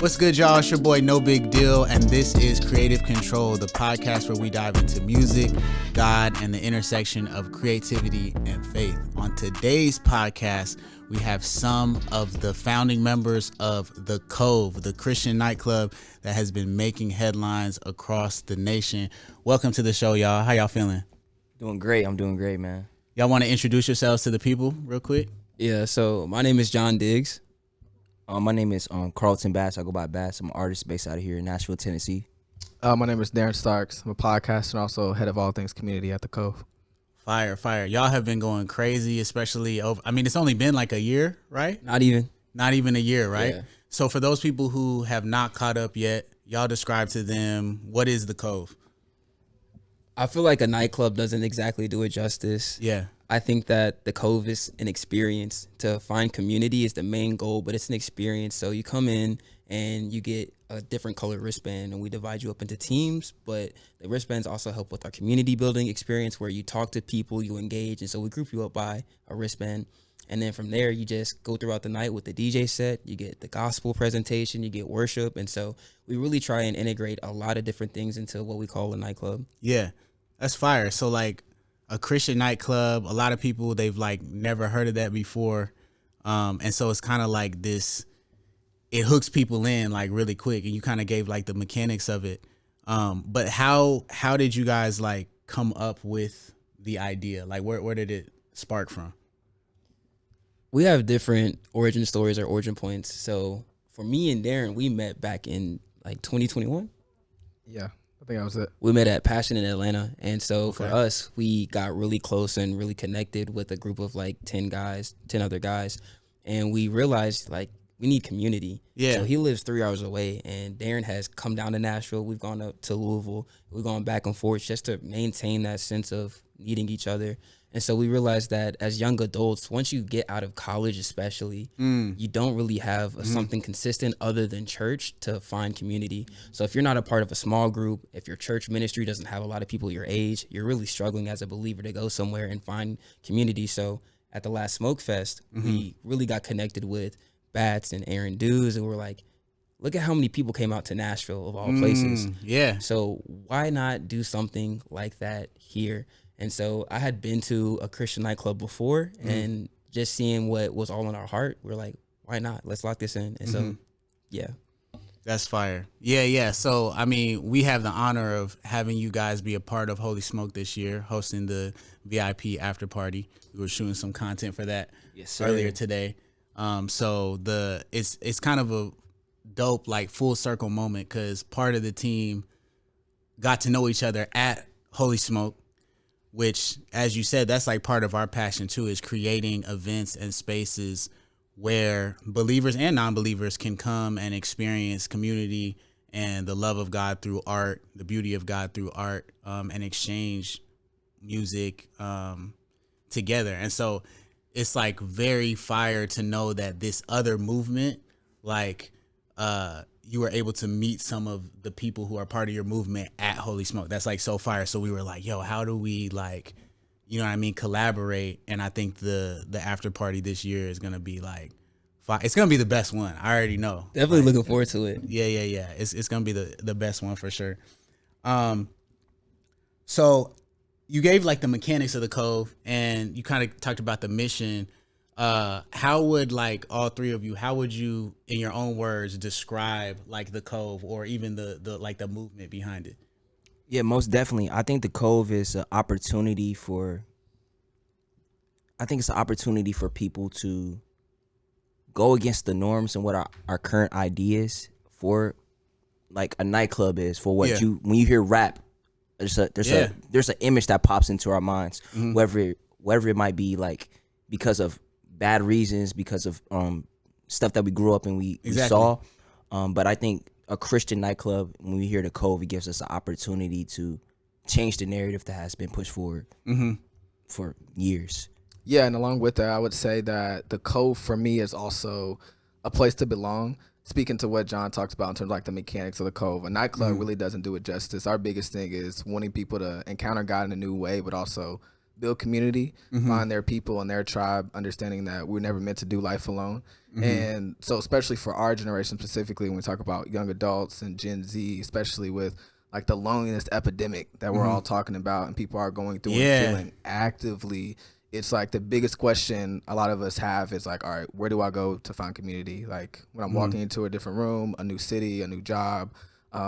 What's good, y'all? It's your boy No Big Deal, and this is Creative Control, the podcast where we dive into music, God, and the intersection of creativity and faith. On today's podcast, we have some of the founding members of the Cove, the Christian nightclub that has been making headlines across the nation. Welcome to the show, y'all. How y'all feeling? Doing great. I'm doing great, man. Y'all want to introduce yourselves to the people real quick? Yeah, so my name is John Diggs. My name is Carlton Bass. I go by Bass. I'm an artist based out of here in Nashville, Tennessee. My name is Darren Starks. I'm a podcaster and also head of all things community at the Cove. Fire. Y'all have been going crazy, especially over, it's only been like a year, right? Not even a year, right? Yeah. So for those people who have not caught up yet, y'all describe to them, what is the Cove? I feel like a nightclub doesn't exactly do it justice. Yeah. I think that the Cove is an experience. To find community is the main goal, but it's an experience. So you come in and you get a different colored wristband, and we divide you up into teams, but the wristbands also help with our community building experience where you talk to people, you engage, and so we group you up by a wristband. And then from there, you just go throughout the night with the DJ set. You get the gospel presentation, you get worship. And so we really try and integrate a lot of different things into what we call a nightclub. Yeah, that's fire. So like a Christian nightclub, a lot of people, they've like never heard of that before. And so it's kind of like this, it hooks people in like really quick, and you kind of gave like the mechanics of it. But how did you guys like come up with the idea? Like where did it spark from? We have different origin stories or origin points. So for me and Darren, we met back in like 2021. Yeah, I think that was it. We met at Passion in Atlanta. And so for us, we got really close and really connected with a group of like 10 other guys. And we realized like we need community. Yeah. So he lives 3 hours away, and Darren has come down to Nashville. We've gone up to Louisville. We've gone back and forth just to maintain that sense of needing each other. And so we realized that as young adults, once you get out of college especially, you don't really have something consistent other than church to find community. So if you're not a part of a small group, if your church ministry doesn't have a lot of people your age, you're really struggling as a believer to go somewhere and find community. So at the last Smoke Fest, we really got connected with Bats and Aaron Dews, and we're like, look at how many people came out to Nashville of all places. Yeah. So why not do something like that here? And so I had been to a Christian nightclub before, and just seeing what was all in our heart, we're like, why not? Let's lock this in. And so, yeah. That's fire. Yeah. So, we have the honor of having you guys be a part of Holy Smoke this year, hosting the VIP after party. We were shooting some content for that earlier today. So it's kind of a dope, like full circle moment, because part of the team got to know each other at Holy Smoke, which, as you said, that's like part of our passion too, is creating events and spaces where believers and non-believers can come and experience community and the love of God through art, the beauty of God through art, and exchange music together. And so it's like very fire to know that this other movement, like you were able to meet some of the people who are part of your movement at Holy Smoke. That's like so fire. So we were like, yo, how do we like, collaborate? And I think the after party this year is going to be like, it's going to be the best one. I already know. Definitely looking forward to it. Yeah. It's going to be the best one for sure. So you gave like the mechanics of the Cove, and you kind of talked about the mission. How would like all three of you, how would you, in your own words, describe like the Cove, or even the like the movement behind it? Yeah, most definitely. I think the Cove is an opportunity for people to go against the norms and what our current ideas for like a nightclub is, for what when you hear rap, there's an image that pops into our minds, whether it might be like because of bad reasons, because of stuff that we grew up and we saw. But I think a Christian nightclub, when we hear the Cove, it gives us an opportunity to change the narrative that has been pushed forward for years. Yeah, and along with that, I would say that the Cove for me is also a place to belong. Speaking to what John talks about in terms of like the mechanics of the Cove, a nightclub really doesn't do it justice. Our biggest thing is wanting people to encounter God in a new way, but also build community, find their people and their tribe, understanding that we're never meant to do life alone. And so especially for our generation specifically, when we talk about young adults and Gen Z, especially with like the loneliness epidemic that we're all talking about and people are going through and feeling actively, it's like the biggest question a lot of us have is like, all right, where do I go to find community? Like when I'm walking into a different room, a new city, a new job,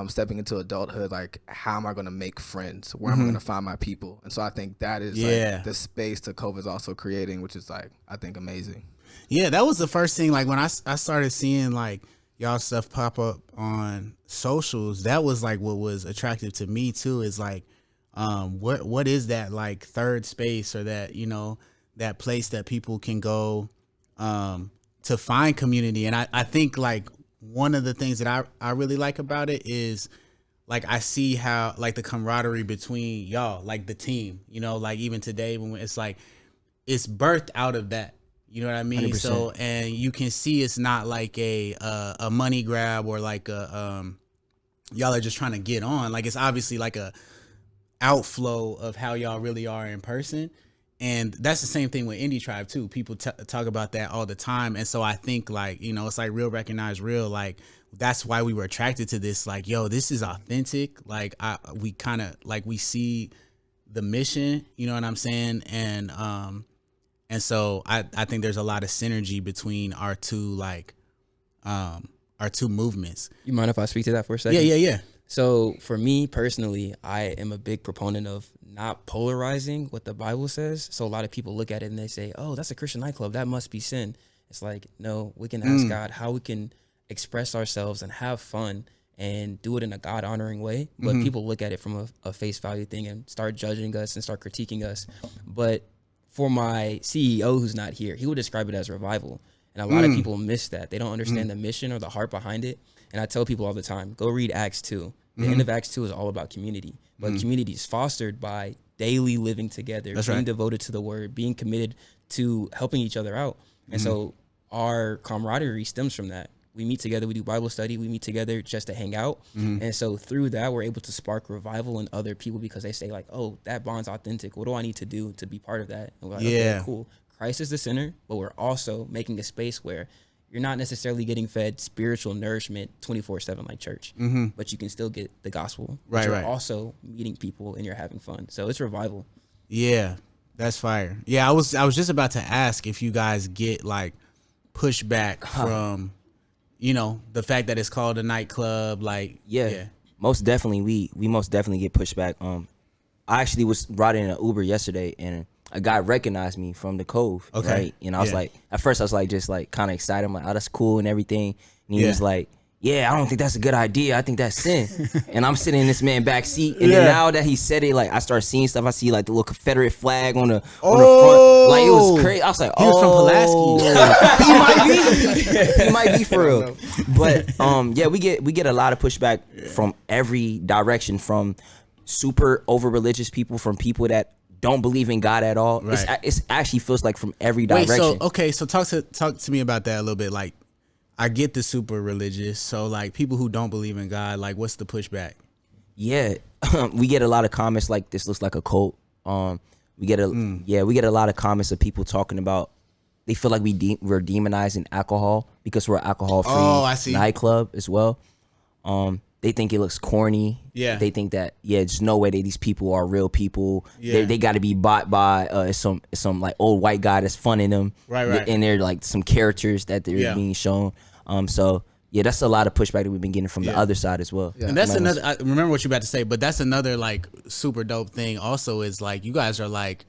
stepping into adulthood, like how am I going to make friends? Where am I going to find my people? And so I think that is like the space that Cove is also creating, which is like, I think amazing. Yeah, that was the first thing. Like when I started seeing like y'all stuff pop up on socials, that was like what was attractive to me too, is like, what is that like third space, or that, you know, that place that people can go to find community. And I think like one of the things that I really like about it is like I see how like the camaraderie between y'all, like the team, you know, like even today when it's like it's birthed out of that. You know what I mean? 100%. So, and you can see it's not like a money grab or like a y'all are just trying to get on. Like it's obviously like a outflow of how y'all really are in person. And that's the same thing with Indie Tribe too. People talk about that all the time. And so I think like, you know, it's like real recognize real. Like that's why we were attracted to this. Like, yo, this is authentic. Like we kind of like we see the mission, you know what I'm saying? And so I think there's a lot of synergy between our two movements. You mind if I speak to that for a second? Yeah. So for me personally, I am a big proponent of not polarizing what the Bible says. So a lot of people look at it and they say, oh, that's a Christian nightclub, that must be sin. It's like, no, we can ask God how we can express ourselves and have fun and do it in a God honoring way. But people look at it from a face value thing and start judging us and start critiquing us. But for my CEO who's not here, he would describe it as revival. And a lot of people miss that. They don't understand the mission or the heart behind it. And I tell people all the time, go read Acts 2. The end of Acts 2 is all about community. But community is fostered by daily living together, being devoted to the word, being committed to helping each other out. And so our camaraderie stems from that. We meet together, we do Bible study, we meet together just to hang out. And so through that, we're able to spark revival in other people because they say like, oh, that bond's authentic. What do I need to do to be part of that? And we're like, okay, cool. Christ is the center, but we're also making a space where you're not necessarily getting fed spiritual nourishment 24/7 like church, but you can still get the gospel. But you're also meeting people and you're having fun. So it's revival. Yeah, that's fire. Yeah, I was just about to ask if you guys get like pushback from, you know, the fact that it's called a nightclub. Like, yeah. Most definitely, we most definitely get pushback. I actually was riding in an Uber yesterday and a guy recognized me from the Cove, right? And I was like, at first I was like, just like kind of excited. I'm like, oh, that's cool and everything. And he was like, yeah, I don't think that's a good idea. I think that's sin. And I'm sitting in this man's back seat. And then now that he said it, like I start seeing stuff. I see like the little Confederate flag on the front. Like it was crazy. I was like, he was from Pulaski. He might be for real. But yeah, we get a lot of pushback from every direction, from super over religious people, from people that don't believe in God at all. It's actually feels like from every direction. So talk to me about that a little bit. Like, I get the super religious. So like people who don't believe in God, like what's the pushback? Yeah, we get a lot of comments like this looks like a cult. We get a lot of comments of people talking about they feel like we're demonizing alcohol because we're alcohol-free nightclub as well. They think it looks corny. Yeah. They think that there's no way that these people are real people. Yeah. They got to be bought by some like old white guy that's funning them. Right. And they're like some characters that they're being shown. So yeah, that's a lot of pushback that we've been getting from the other side as well. Yeah. And that's another. I remember what you're about to say, but that's another like super dope thing. Also, is like you guys are like.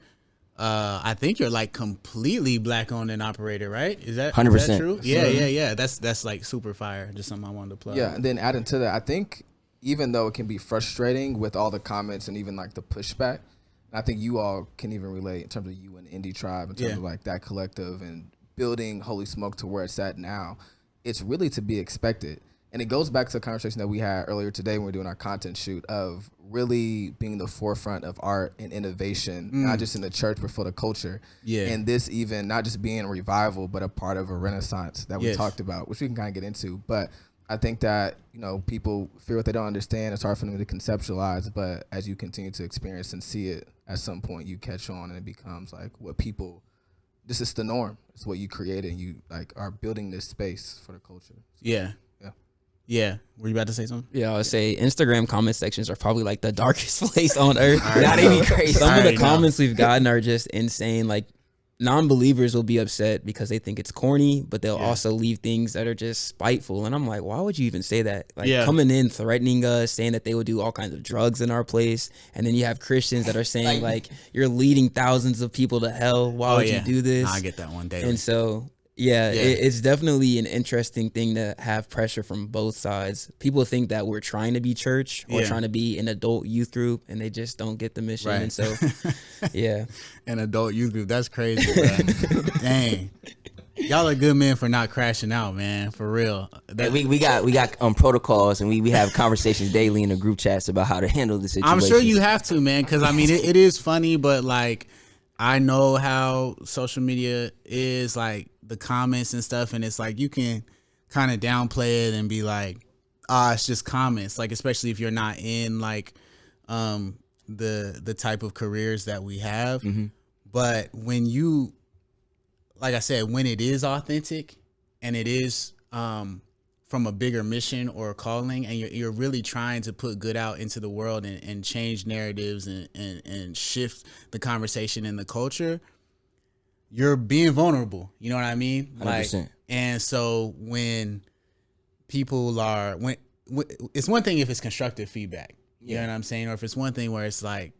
I think you're like completely black owned and operated, right? Is that 100% true? Yeah. That's like super fire. Just something I wanted to plug. Yeah, and then adding to that, I think even though it can be frustrating with all the comments and even like the pushback, I think you all can even relate in terms of you and Indie Tribe in terms of like that collective and building Holy Smoke to where it's at now. It's really to be expected. And it goes back to the conversation that we had earlier today when we were doing our content shoot of really being the forefront of art and innovation, not just in the church, but for the culture. Yeah. And this even not just being a revival, but a part of a renaissance that we talked about, which we can kind of get into. But I think that, you know, people fear what they don't understand. It's hard for them to conceptualize. But as you continue to experience and see it, at some point you catch on and it becomes like what people. This is the norm. It's what you create, and you like are building this space for the culture. So, yeah. Yeah. Were you about to say something? Yeah, I would say Instagram comment sections are probably like the darkest place on earth. Not even crazy. Some of the comments we've gotten are just insane. Like, non-believers will be upset because they think it's corny, but they'll also leave things that are just spiteful. And I'm like, why would you even say that? Like, coming in, threatening us, saying that they would do all kinds of drugs in our place. And then you have Christians that are saying, like, you're leading thousands of people to hell. Why would you do this? I get that one day. And so, it's definitely an interesting thing to have pressure from both sides. People think that we're trying to be church or trying to be an adult youth group, and they just don't get the mission. Right. And so, an adult youth group. That's crazy, bro. Dang. Y'all are good men for not crashing out, man. For real. We got protocols, and we have conversations daily in the group chats about how to handle the situation. I'm sure you have to, man, because I mean it is funny, but like I know how social media is, like the comments and stuff, and it's like you can kind of downplay it and be like, it's just comments, like especially if you're not in like the type of careers that we have. But when you, like I said, when it is authentic and it is from a bigger mission or a calling, and you're really trying to put good out into the world and change narratives and shift the conversation and the culture, you're being vulnerable. You know what I mean? 100%. Like, and so when people are, when it's one thing if it's constructive feedback, you know what I'm saying? Or if it's one thing where it's like,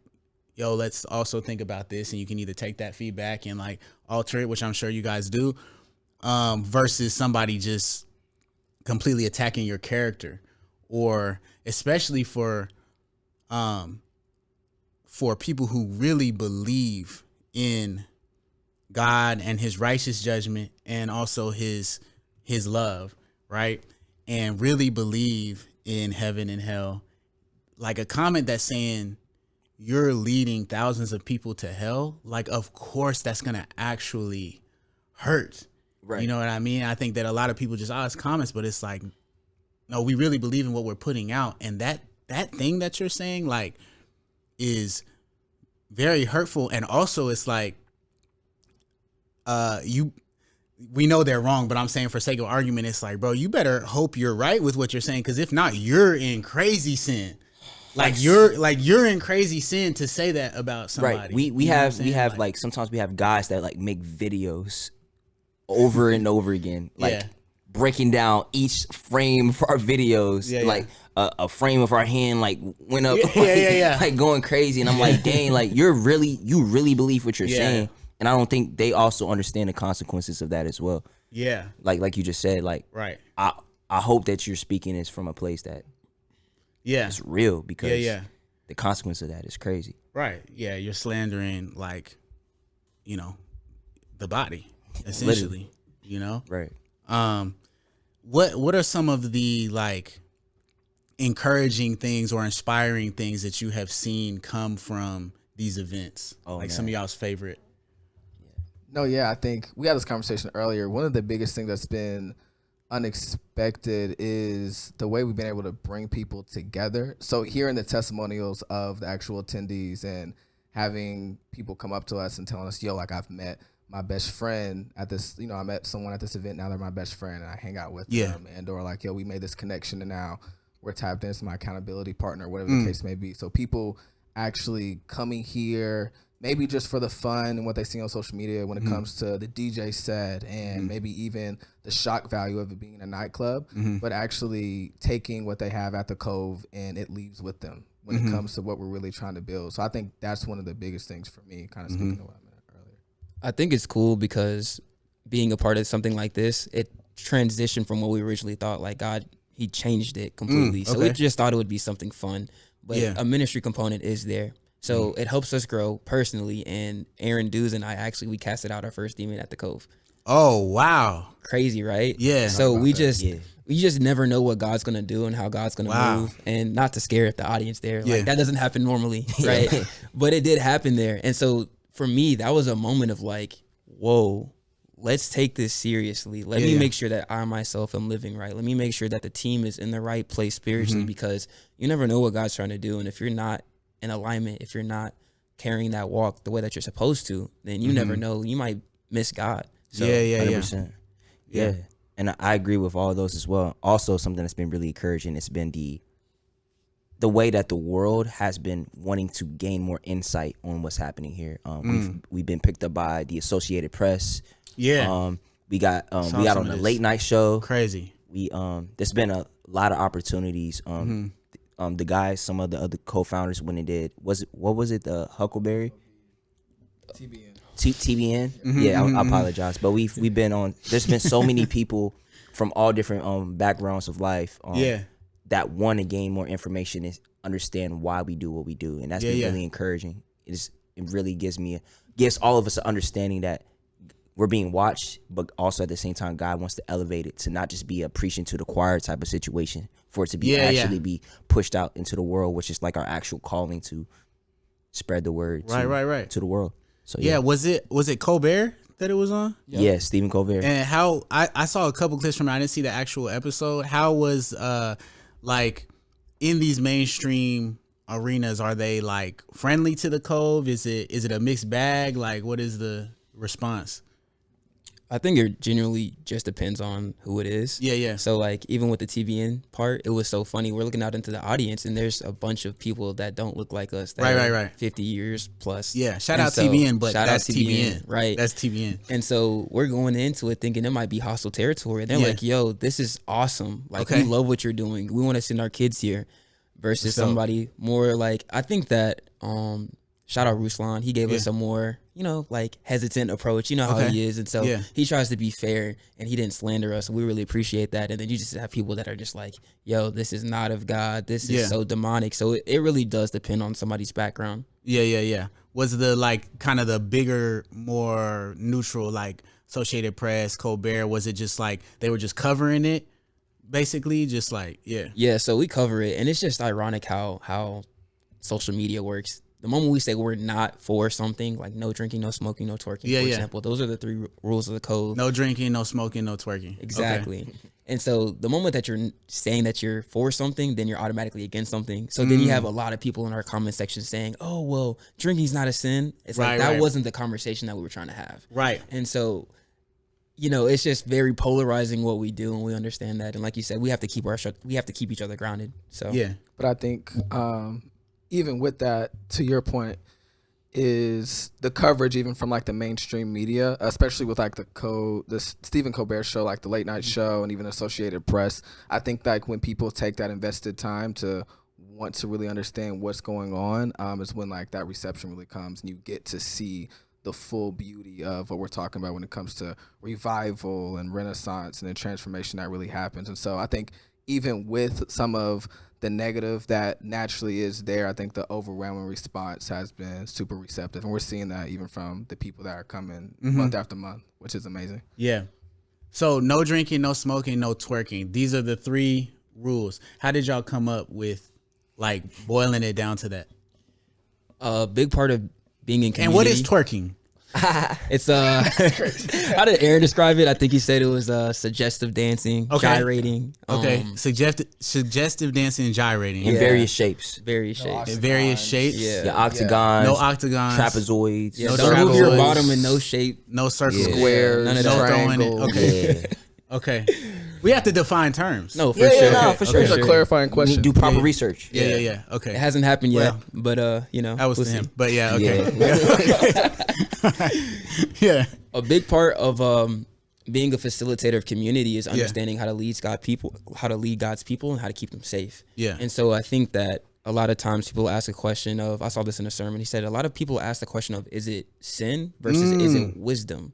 yo, let's also think about this, and you can either take that feedback and like alter it, which I'm sure you guys do, versus somebody just completely attacking your character, or especially for people who really believe in God and his righteous judgment and also his love, right? And really believe in heaven and hell. Like a comment that's saying you're leading thousands of people to hell, like of course that's gonna actually hurt. Right. You know what I mean? I think that a lot of people just, it's comments, but it's like, no, we really believe in what we're putting out. And that thing that you're saying, like, is very hurtful. And also it's like, we know they're wrong, but I'm saying for sake of argument, it's like, bro, you better hope you're right with what you're saying. Cause if not, you're in crazy sin. Like you're in crazy sin to say that about somebody. Right. We have like sometimes we have guys that like make videos over and over again, like breaking down each frame for our videos, like a frame of our hand like went up, like going crazy, and I'm like, dang, like you really believe what you're saying, and I don't think they also understand the consequences of that as well. Yeah, like you just said, like I hope that you're speaking this from a place that it's real, because the consequence of that is crazy. Right. Yeah, you're slandering, like, you know, the body. Essentially, you know, right? What are some of the like encouraging things or inspiring things that you have seen come from these events? Some of y'all's favorite. I think we had this conversation earlier. One of the biggest things that's been unexpected is the way we've been able to bring people together. So hearing the testimonials of the actual attendees and having people come up to us and telling us, yo, like I've met my best friend at this, I met someone at this event, now they're my best friend, and I hang out with them, and or like, yo, we made this connection and now we're tapped in, it's my accountability partner, whatever the case may be. So people actually coming here, maybe just for the fun and what they see on social media when it comes to the DJ set and maybe even the shock value of it being a nightclub, but actually taking what they have at the Cove and it leaves with them when it comes to what we're really trying to build. So I think that's one of the biggest things for me, kind of speaking to what I meant earlier. I think it's cool because being a part of something like this, it transitioned from what we originally thought. Like God, he changed it completely. So we just thought it would be something fun, but a ministry component is there. So it helps us grow personally. And Aaron Dews and I we casted out our first demon at the Cove. Oh, wow. Crazy, right? Yeah. So we just never know what God's going to do and how God's going to move. And not to scare the audience there. Like that doesn't happen normally, right? But it did happen there. And so for me, that was a moment of like, whoa, let's take this seriously. Let me make sure that I myself am living right. Let me make sure that the team is in the right place spiritually, because you never know what God's trying to do. And if you're not in alignment, if you're not carrying that walk the way that you're supposed to, then you never know. You might miss God. So, 100%. Yeah. And I agree with all those as well. Also, something that's been really encouraging, it's been the way that the world has been wanting to gain more insight on what's happening here. We've been picked up by the Associated Press. Yeah. We got on the late night show. Crazy. There's been a lot of opportunities. The guys, some of the other co-founders, when they did, what was it? The Huckleberry? TBN. Yeah, I apologize, but we've been on. There's been so many people from all different backgrounds of life. That want to gain more information and understand why we do what we do, and that's been really encouraging. It really gives all of us an understanding that we're being watched, but also at the same time, God wants to elevate it to not just be a preaching to the choir type of situation, for it to be be pushed out into the world, which is like our actual calling to spread the word to the world. So was it Colbert that it was on? Yeah, Stephen Colbert. And how I saw a couple clips from it. I didn't see the actual episode. How was like in these mainstream arenas, are they like friendly to the Cove? Is it a mixed bag? Like, what is the response? I think it genuinely just depends on who it is. Yeah. So like even with the TBN part, it was so funny. We're looking out into the audience and there's a bunch of people that don't look like us. That right. 50 years plus. Yeah. Shout out TBN, but that's TBN. Right. That's TBN. And so we're going into it thinking it might be hostile territory. And they're like, yo, this is awesome. Like we love what you're doing. We want to send our kids here versus somebody more like, I think that, shout out Ruslan. He gave us a more, like hesitant approach. You know how he is. And so he tries to be fair and he didn't slander us. We really appreciate that. And then you just have people that are just like, yo, this is not of God. This is so demonic. So it really does depend on somebody's background. Yeah. Was the like kind of the bigger, more neutral, like Associated Press, Colbert, was it just like they were just covering it? Basically, just like, Yeah, so we cover it. And it's just ironic how social media works. The moment we say we're not for something, like no drinking, no smoking, no twerking, for example, those are the 3 rules of the Cove. No drinking, no smoking, no twerking. Exactly. Okay. And so the moment that you're saying that you're for something, then you're automatically against something. So then you have a lot of people in our comment section saying, oh, well, drinking's not a sin. It's like that wasn't the conversation that we were trying to have. Right. And so, it's just very polarizing what we do, and we understand that. And like you said, we have to keep each other grounded. So But I think even with that, to your point, is the coverage even from like the mainstream media, especially with like the Stephen Colbert show, like the late night show, and even Associated Press. I think like when people take that invested time to want to really understand what's going on, is when like that reception really comes and you get to see the full beauty of what we're talking about when it comes to revival and renaissance and the transformation that really happens. And so I think even with some of the negative that naturally is there, I think the overwhelming response has been super receptive. And we're seeing that even from the people that are coming month after month, which is amazing. Yeah. So no drinking, no smoking, no twerking. These are the 3 rules. How did y'all come up with like boiling it down to that? A big part of being in community. And what is twerking? It's how did Aaron describe it? I think he said it was suggestive dancing, gyrating. Suggestive dancing and gyrating in various shapes. In various shapes. Yeah. Octagons. No octagons. Trapezoids. Yeah, don't move your bottom in no shape. No circle. Squares. None of no that. throwing it. Okay. Okay. We have to define terms. No, for sure. For sure. It's a clarifying question. Do proper research. Yeah. Okay. It hasn't happened yet, but that was we'll to him. see. But yeah. A big part of being a facilitator of community is understanding how to lead God's people, and how to keep them safe. Yeah. And so I think that a lot of times people ask a question of, I saw this in a sermon. He said a lot of people ask the question of, is it sin versus is it wisdom?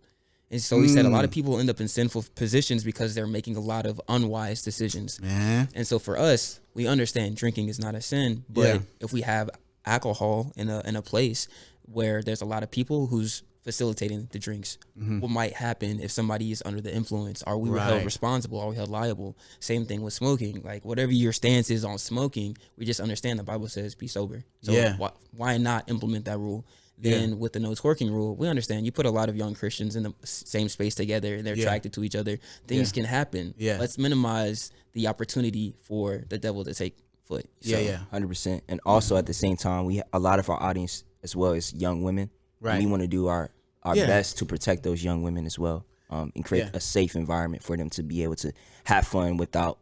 And so he said a lot of people end up in sinful positions because they're making a lot of unwise decisions. And so for us, we understand drinking is not a sin, but if we have alcohol in a place where there's a lot of people who's facilitating the drinks, what might happen if somebody is under the influence? Are we held responsible? Are we held liable? Same thing with smoking. Like whatever your stance is on smoking, we just understand the Bible says be sober. So why not implement that rule? Then with the no twerking rule, we understand you put a lot of young Christians in the same space together and they're attracted to each other. Things can happen. Let's minimize the opportunity for the devil to take foot. So, 100%. And also at the same time, a lot of our audience as well as young women. Right. And we want to do our best to protect those young women as well, and create a safe environment for them to be able to have fun without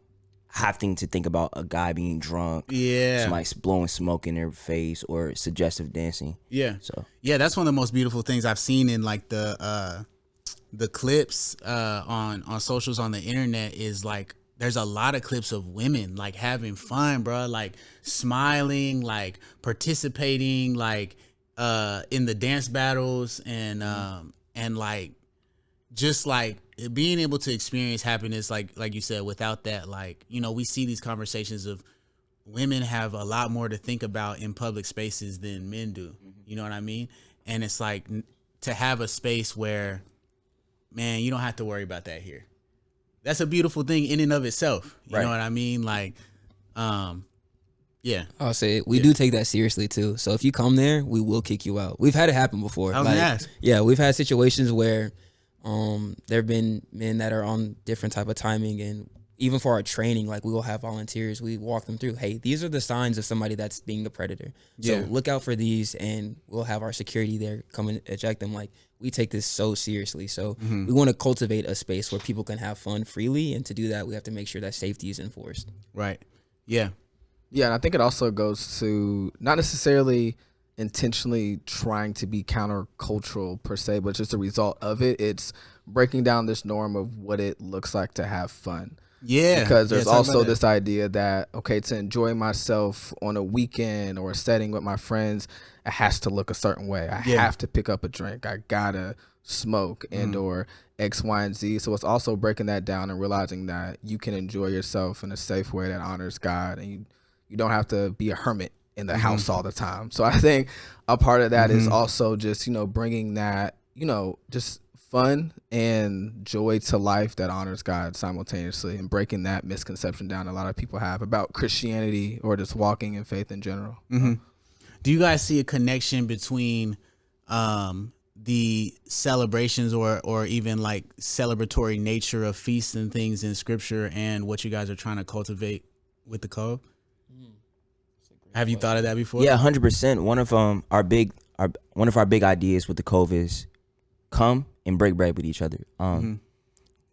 having to think about a guy being drunk, somebody blowing smoke in their face, or suggestive dancing. So that's one of the most beautiful things I've seen in like the clips on socials, on the internet, is like there's a lot of clips of women like having fun, bro, like smiling, like participating, like in the dance battles, and like just like being able to experience happiness, like you said, without that, like, you know, we see these conversations of women have a lot more to think about in public spaces than men do. You know what I mean? And it's like to have a space where, man, you don't have to worry about that here. That's a beautiful thing in and of itself. You know what I mean? Like, yeah. I'll say we do take that seriously too. So if you come there, we will kick you out. We've had it happen before. I was gonna ask. Yeah, we've had situations where there have been men that are on different type of timing, and even for our training, like we will have volunteers. We walk them through, hey, these are the signs of somebody that's being a predator. So look out for these, and we'll have our security there come and eject them. Like, we take this so seriously. So we want to cultivate a space where people can have fun freely, and to do that, we have to make sure that safety is enforced. Right. Yeah. Yeah, and I think it also goes to not necessarily intentionally trying to be countercultural per se, but just a result of it. It's breaking down this norm of what it looks like to have fun. Yeah. Because there's also this idea that, okay, to enjoy myself on a weekend or a setting with my friends, it has to look a certain way. I have to pick up a drink. I gotta smoke and or X, Y, and Z. So it's also breaking that down and realizing that you can enjoy yourself in a safe way that honors God, and you don't have to be a hermit in the house all the time. So I think a part of that is also just, you know, bringing that, you know, just fun and joy to life that honors God simultaneously, and breaking that misconception down a lot of people have about Christianity or just walking in faith in general. Do you guys see a connection between the celebrations or even like celebratory nature of feasts and things in Scripture and what you guys are trying to cultivate with the Cove? Have you thought of that before? Yeah, 100%. One of our big ideas with the Cove is come and break bread with each other.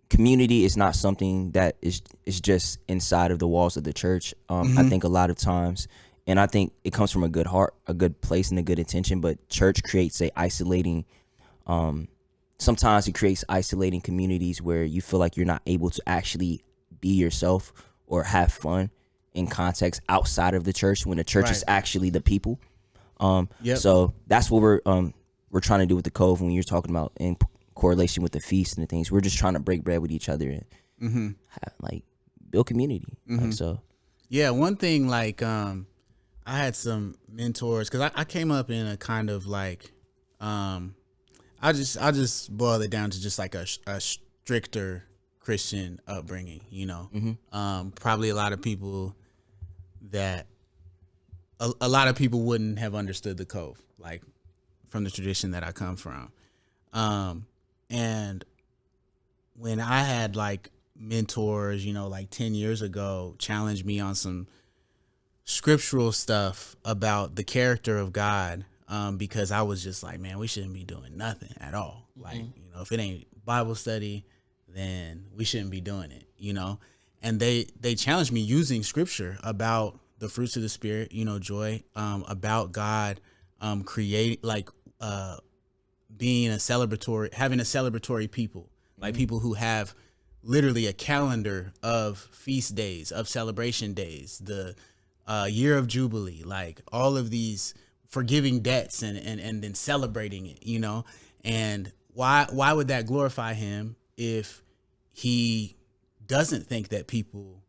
Community is not something that is just inside of the walls of the church. I think a lot of times, and I think it comes from a good heart, a good place, and a good intention, but church creates sometimes it creates isolating communities where you feel like you're not able to actually be yourself or have fun in context outside of the church, when the church is actually the people. So that's what we're trying to do with the Cove when you're talking about in correlation with the feast and the things. We're just trying to break bread with each other and like build community. Like, so yeah, one thing, like I had some mentors, because I came up in a kind of like I'll just boil it down to just like a stricter Christian upbringing, you know. Probably a lot of people wouldn't have understood the Cove, like from the tradition that I come from. And when I had like mentors, you know, like 10 years ago, challenge me on some scriptural stuff about the character of God, because I was just like, man, we shouldn't be doing nothing at all. Like, you know, if it ain't Bible study, then we shouldn't be doing it, you know. And they challenged me using scripture about the fruits of the Spirit, you know, joy, about God create like being having a celebratory people, like people who have literally a calendar of feast days, of celebration days, the year of Jubilee, like all of these forgiving debts and then celebrating it, you know. And why would that glorify him if he doesn't think that people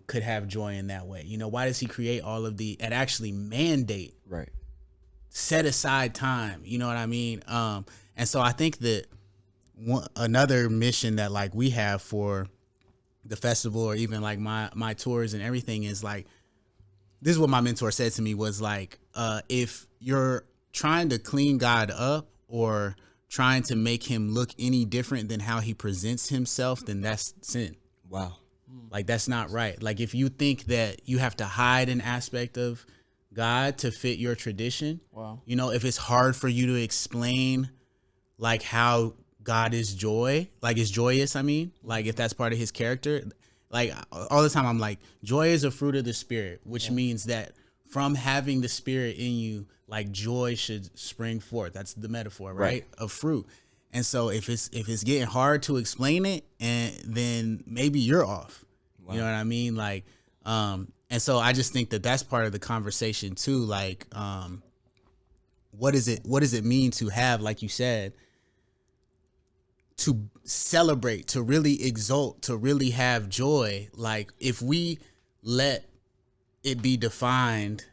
could have joy in that way? You know, why does he create all of and actually mandate set aside time? You know what I mean? And so I think that another mission that like we have for the festival, or even like my tours and everything, is like, this is what my mentor said to me, was like, if you're trying to clean God up or trying to make him look any different than how he presents himself, then that's sin. Wow. Like, that's not right. Like, if you think that you have to hide an aspect of God to fit your tradition. Wow. You know, if it's hard for you to explain like how God is joy, like is joyous, I mean, like if that's part of his character, like all the time I'm like, joy is a fruit of the spirit, which means that from having the spirit in you, like joy should spring forth. That's the metaphor, right? Of fruit. And so if it's getting hard to explain it, and then maybe you're off. Wow. You know what I mean? Like, and so I just think that that's part of the conversation too. Like, what does it mean to have, like you said, to celebrate, to really exult, to really have joy? Like, if we let it be defined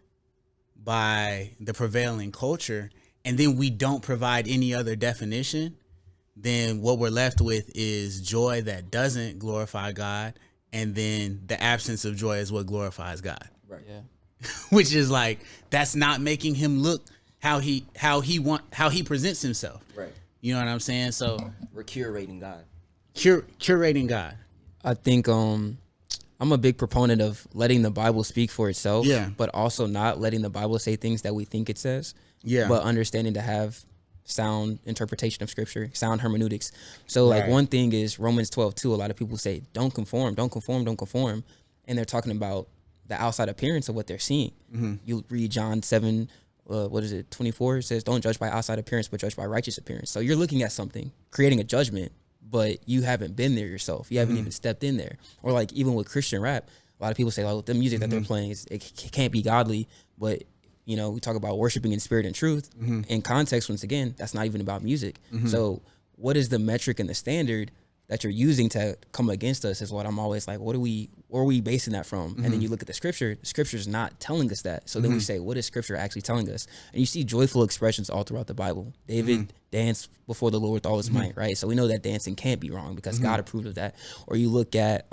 by the prevailing culture, and then we don't provide any other definition, then what we're left with is joy that doesn't glorify God, and then the absence of joy is what glorifies God. Right. Yeah. Which is like, that's not making him look how he presents himself. Right. You know what I'm saying? So we're curating God. Curating God. I think I'm a big proponent of letting the Bible speak for itself, but also not letting the Bible say things that we think it says. Yeah. But understanding to have sound interpretation of scripture, sound hermeneutics. So like one thing is Romans 12:2. A lot of people say, don't conform. And they're talking about the outside appearance of what they're seeing. Mm-hmm. You read John 7, 24? It says, don't judge by outside appearance, but judge by righteous appearance. So you're looking at something, creating a judgment, but you haven't been there yourself. You haven't even stepped in there. Or like even with Christian rap, a lot of people say, like, the music that they're playing, it can't be godly, but you know, we talk about worshiping in spirit and truth. In context, once again, that's not even about music. So what is the metric and the standard that you're using to come against us is what I'm always like, where are we basing that from? And then you look at the scripture's not telling us that. So then we say, what is scripture actually telling us? And you see joyful expressions all throughout the Bible. David danced before the Lord with all his might, right? So we know that dancing can't be wrong because God approved of that. Or you look at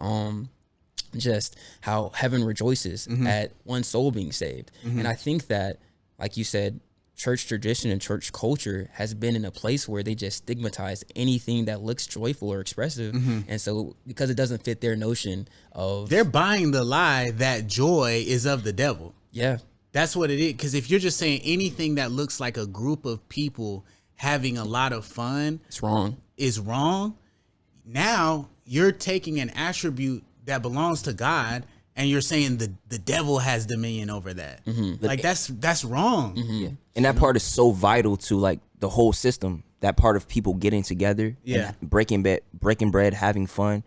just how heaven rejoices at one soul being saved. And I think that, like you said, church tradition and church culture has been in a place where they just stigmatize anything that looks joyful or expressive. And so because it doesn't fit their notion of... They're buying the lie that joy is of the devil. Yeah. That's what it is. Because if you're just saying anything that looks like a group of people having a lot of fun... It's wrong. Is wrong. Now you're taking an attribute that belongs to God, and you're saying the devil has dominion over that. Like that's wrong. Yeah. And that part is so vital to like the whole system. That part of people getting together, and breaking bread, having fun,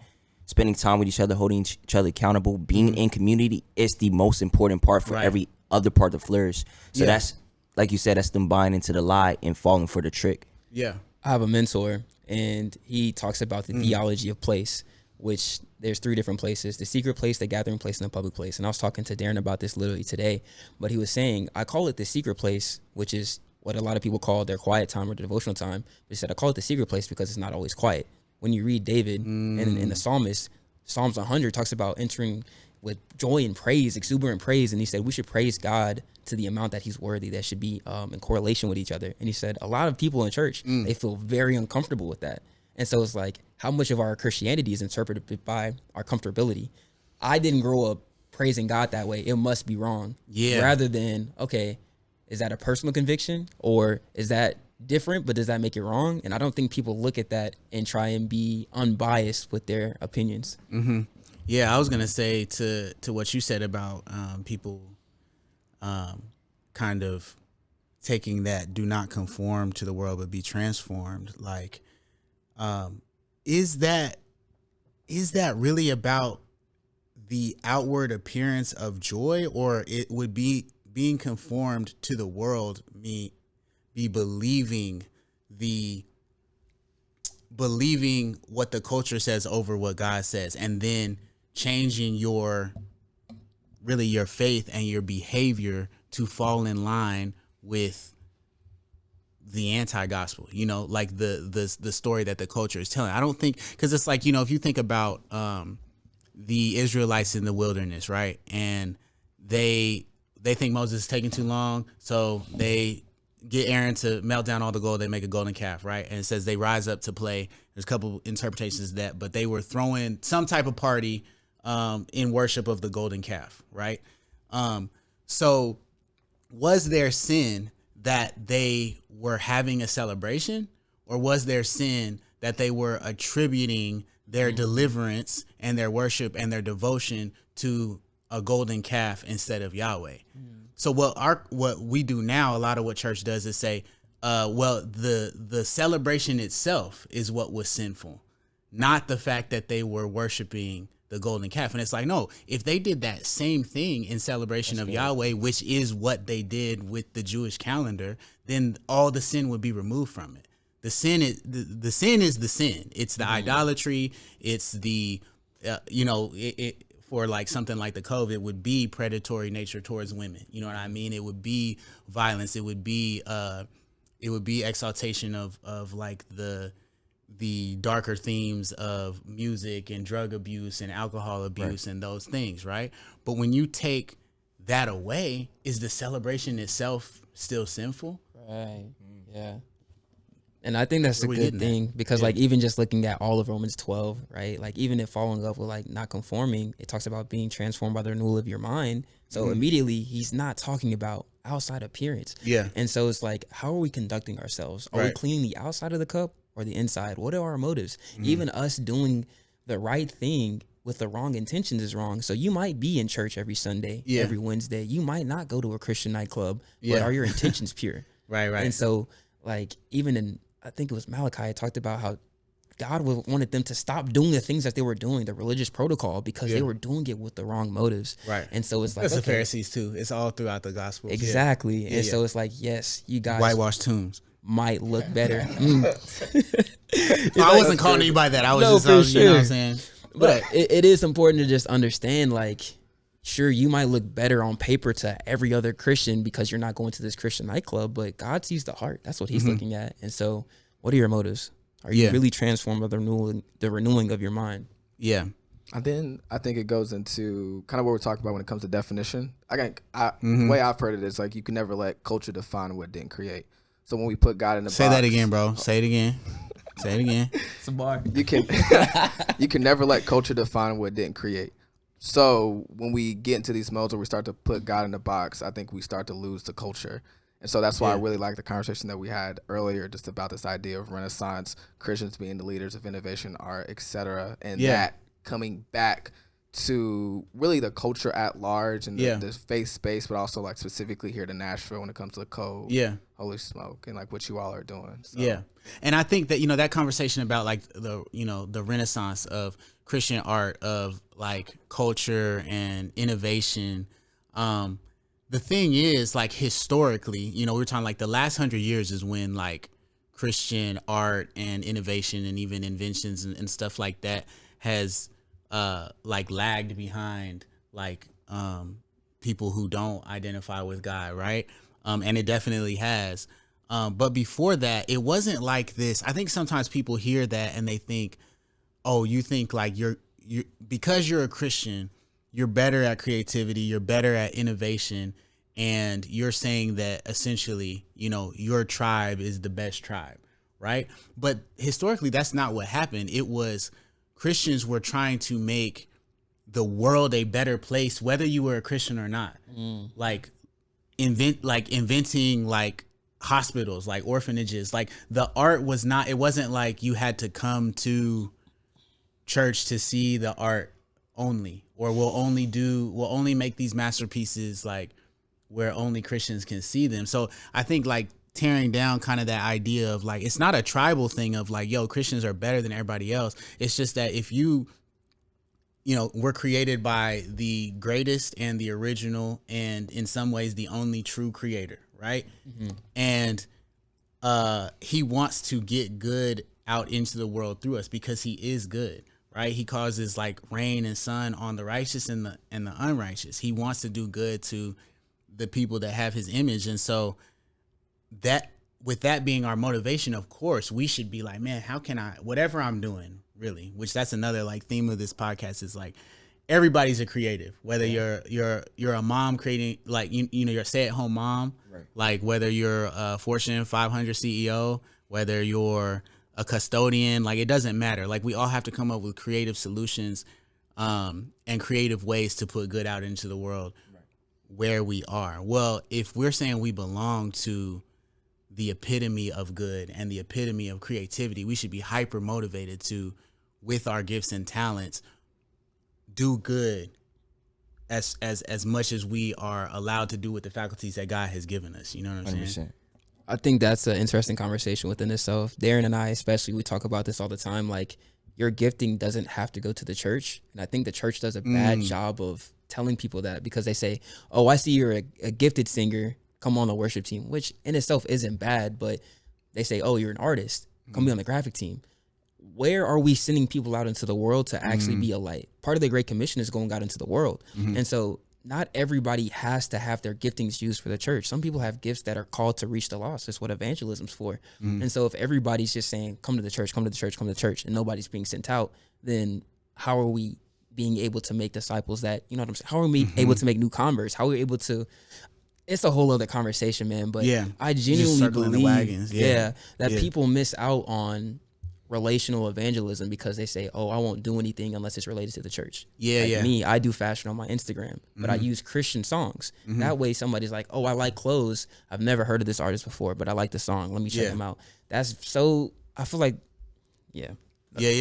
spending time with each other, holding each other accountable, being in community is the most important part for every other part to flourish. So that's, like you said, that's them buying into the lie and falling for the trick. Yeah. I have a mentor, and he talks about the theology of place, which there's 3 different places: the secret place, the gathering place, and the public place. And I was talking to Darren about this literally today, but he was saying, I call it the secret place, which is what a lot of people call their quiet time or the devotional time. But he said, I call it the secret place because it's not always quiet. When you read David and in the psalmist, Psalms 100 talks about entering with joy and praise, exuberant praise. And he said, we should praise God to the amount that he's worthy. That should be in correlation with each other. And he said, a lot of people in church, they feel very uncomfortable with that. And so it's like, how much of our Christianity is interpreted by our comfortability? I didn't grow up praising God that way. It must be wrong. Yeah. Rather than, okay, is that a personal conviction or is that different, but does that make it wrong? And I don't think people look at that and try and be unbiased with their opinions. Yeah, I was going to say to what you said about people kind of taking that do not conform to the world but be transformed. Like, is that really about the outward appearance of joy, or it would be being conformed to the world be believing what the culture says over what God says, and then changing your faith and your behavior to fall in line with the anti-gospel, you know, like the story that the culture is telling. I don't think, because it's like, you know, if you think about the Israelites in the wilderness, right? And they think Moses is taking too long, so they get Aaron to melt down all the gold. They make a golden calf, right? And it says they rise up to play. There's a couple interpretations of that, but they were throwing some type of party in worship of the golden calf, right? So was their sin that they were having a celebration, or was their sin that they were attributing their deliverance and their worship and their devotion to a golden calf instead of Yahweh? So what we do now, a lot of what church does is say, well, the celebration itself is what was sinful, not the fact that they were worshiping the golden calf. And it's like, no, if they did that same thing in celebration of Yahweh, which is what they did with the Jewish calendar, then all the sin would be removed from it. The sin is the sin is the sin. It's the idolatry. It's the, for like something like the Cove, it would be predatory nature towards women. You know what I mean? It would be violence. It would be exaltation of like the darker themes of music and drug abuse and alcohol abuse and those things, right? But when you take that away, is the celebration itself still sinful? Right. Yeah. And I think that's a good thing because like even just looking at all of Romans 12, right? Like even if following up with like not conforming, it talks about being transformed by the renewal of your mind. So immediately he's not talking about outside appearance. Yeah. And so it's like, how are we conducting ourselves? Are we cleaning the outside of the cup or the inside? What are our motives? Even us doing the right thing with the wrong intentions is wrong. So you might be in church every Sunday, every Wednesday. You might not go to a Christian nightclub, but are your intentions pure? Right. And so like even in, I think it was Malachi, talked about how God wanted them to stop doing the things that they were doing, the religious protocol, because they were doing it with the wrong motives. Right. And so it's like, that's the Pharisees too. It's all throughout the gospel. Exactly. And so it's like, yes, you guys whitewashed tombs might look better. I wasn't calling you by that. I was just, you know what I'm saying? But it is important to just understand, like, sure, you might look better on paper to every other Christian because you're not going to this Christian nightclub, but God sees the heart. That's what he's looking at. And so what are your motives? Are you really transformed by the renewing of your mind? Yeah. And then I think it goes into kind of what we're talking about when it comes to definition. I think the way I've heard it is like you can never let culture define what it didn't create. So when we put God in the box. Say that again, bro. Say it again. Say it again. It's a bar. You can never let culture define what it didn't create. So when we get into these modes where we start to put God in the box, I think we start to lose the culture. And so that's why I really like the conversation that we had earlier just about this idea of Renaissance, Christians being the leaders of innovation, art, etc. And that coming back to really the culture at large and the faith space, but also like specifically here to Nashville when it comes to the Cove, Holy Smoke, and like what you all are doing. So. Yeah. And I think that, that conversation about like the Renaissance of Christian art, of like culture and innovation, the thing is, like, historically, we're talking like the last 100 years is when like Christian art and innovation and even inventions and stuff like that has like lagged behind like people who don't identify with God, right? And it definitely has. But before that, it wasn't like this. I think sometimes people hear that and they think, oh, you think like you're because you're a Christian, you're better at creativity, you're better at innovation, and you're saying that essentially, your tribe is the best tribe, right? But historically, that's not what happened. It was Christians were trying to make the world a better place, whether you were a Christian or not. Like inventing like hospitals, like orphanages. Like the art was not. It wasn't like you had to come to church to see the art only, or we'll only make these masterpieces like where only Christians can see them. So I think like tearing down kind of that idea of like, it's not a tribal thing of like, yo, Christians are better than everybody else. It's just that if we're created by the greatest and the original and in some ways the only true creator, right? And he wants to get good out into the world through us because he is good. Right, he causes like rain and sun on the righteous and the unrighteous. He wants to do good to the people that have his image, and so that with that being our motivation, of course, we should be like, man, how can I? Whatever I'm doing, really, which that's another like theme of this podcast is like everybody's a creative. Whether you're a mom creating like you're a stay-at-home mom, right. Like whether you're a Fortune 500 CEO, whether you're a custodian, like it doesn't matter. Like we all have to come up with creative solutions and creative ways to put good out into the world. Right. where we are. Well, if we're saying we belong to the epitome of good and the epitome of creativity, we should be hyper motivated to, with our gifts and talents, do good as much as we are allowed to do with the faculties that God has given us. You know what I'm 100%. saying? I think that's an interesting conversation within itself. Darren and I, especially, we talk about this all the time. Like, your gifting doesn't have to go to the church. And I think the church does a bad job of telling people that, because they say, oh, I see you're a gifted singer, come on the worship team, which in itself isn't bad, but they say, oh, you're an artist, come be on the graphic team. Where are we sending people out into the world to actually be a light? Part of the Great Commission is going out into the world. And so not everybody has to have their giftings used for the church. Some people have gifts that are called to reach the lost. That's what evangelism's for. And so if everybody's just saying, come to the church, come to the church, come to the church, and nobody's being sent out, then how are we being able to make disciples that, you know what I'm saying? How are we able to make new converts? How are we able to, it's a whole other conversation, man. But I genuinely believe the wagons. that people miss out on relational evangelism because they say, oh, I won't do anything unless it's related to the church. Me, I do fashion on my Instagram, but I use Christian songs. That way somebody's like, oh, I like clothes. I've never heard of this artist before, but I like the song. Let me check them out. That's so, I feel like, Yeah. For sure.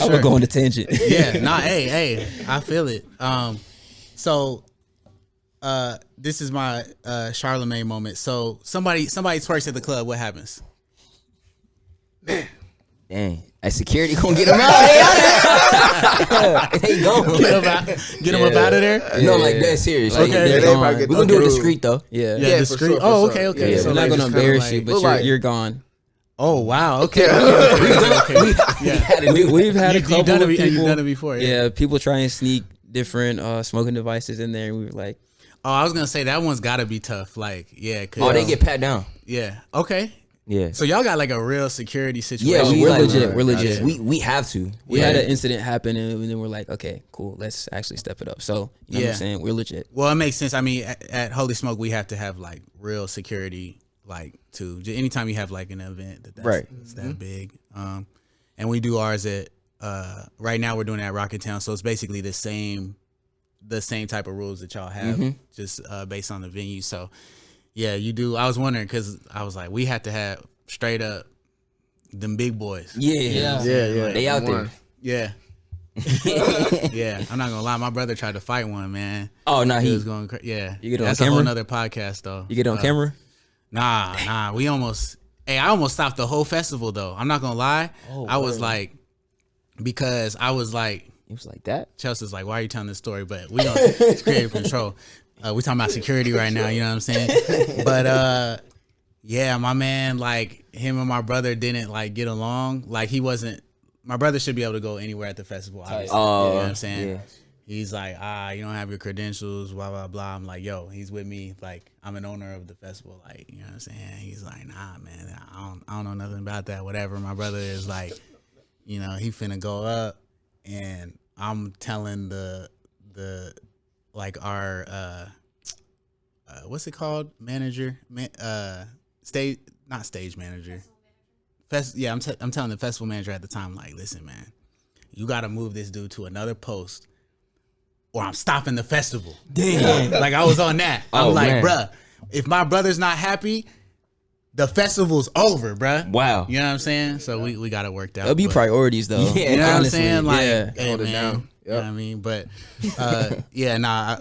I would go on a tangent. Hey, I feel it. So this is my Charlemagne moment. So somebody twerks at the club, what happens? Dang. As security gonna get him out. They go. Get him up out of there. No, like that serious. Okay. We're gonna do it discreet though. Yeah, discreet. Sure, oh, sure. okay. So So we're not like, gonna just kinda embarrass like, you, but you're gone. Oh wow. Okay. We've had a couple of people. You've done it before. Yeah, people try and sneak different smoking devices in there, and we were like, Oh, I was gonna say that one's gotta be tough. Like, yeah. Oh, they get pat down. Yeah. Okay. Yeah. So y'all got like a real security situation. Yeah, we're like, legit. We're legit. We have to. We had an incident happen, and then we're like, okay, cool, let's actually step it up. So, you know what I'm saying? We're legit. Well, it makes sense. I mean, at Holy Smoke, we have to have like real security, like to anytime you have like an event that's that big. And we do ours at right now we're doing it at Rocketown, so it's basically the same type of rules that y'all have, just based on the venue. So. Yeah, you do. I was wondering because I was like, we have to have straight up them big boys. Yeah. They out there. Yeah. Yeah. I'm not gonna lie. My brother tried to fight one, man. Oh no, he was going crazy. Yeah. You get it on That's camera? a whole nother podcast though. You get it on camera? Nah. I almost stopped the whole festival though. I'm not gonna lie. I was like, because I was like, it was like that. Chelsea's like, why are you telling this story? But we don't. It's creative control. We talking about security right now, you know what I'm saying? But yeah, my man, like him and my brother didn't like get along. Like he wasn't. My brother should be able to go anywhere at the festival. Obviously, you know what I'm saying? Yeah. He's like, you don't have your credentials, blah blah blah. I'm like, yo, he's with me. Like I'm an owner of the festival. Like you know what I'm saying? He's like, nah, man, I don't know nothing about that. Whatever. My brother is like, you know, he finna go up, and I'm telling the like our what's it called, manager, stage, not stage manager, I'm telling the festival manager at the time, like, listen, man, you got to move this dude to another post or I'm stopping the festival. Damn. Like I was on that. I'm like, man. Bruh, if my brother's not happy, the festival's over, bruh. Wow. You know what I'm saying? So we got it worked out. It'll be priorities though. Yeah, you know honestly. what I'm saying? Like, yeah. hey, man. You know what I mean? But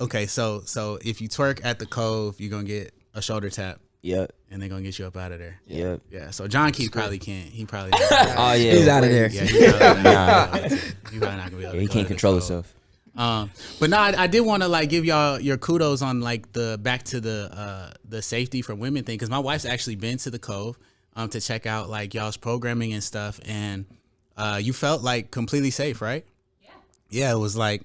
okay, so if you twerk at the Cove, you're gonna get a shoulder tap. Yep. And they're gonna get you up out of there. Yep. Yeah. So John Keith probably can't. He probably oh yeah. He's out of there. Yeah, he's probably not gonna be able to. He can't control himself. But no, I did want to like give y'all your kudos on like the back to the safety for women thing, because my wife's actually been to the Cove to check out like y'all's programming and stuff, and you felt like completely safe, right? Yeah, it was like,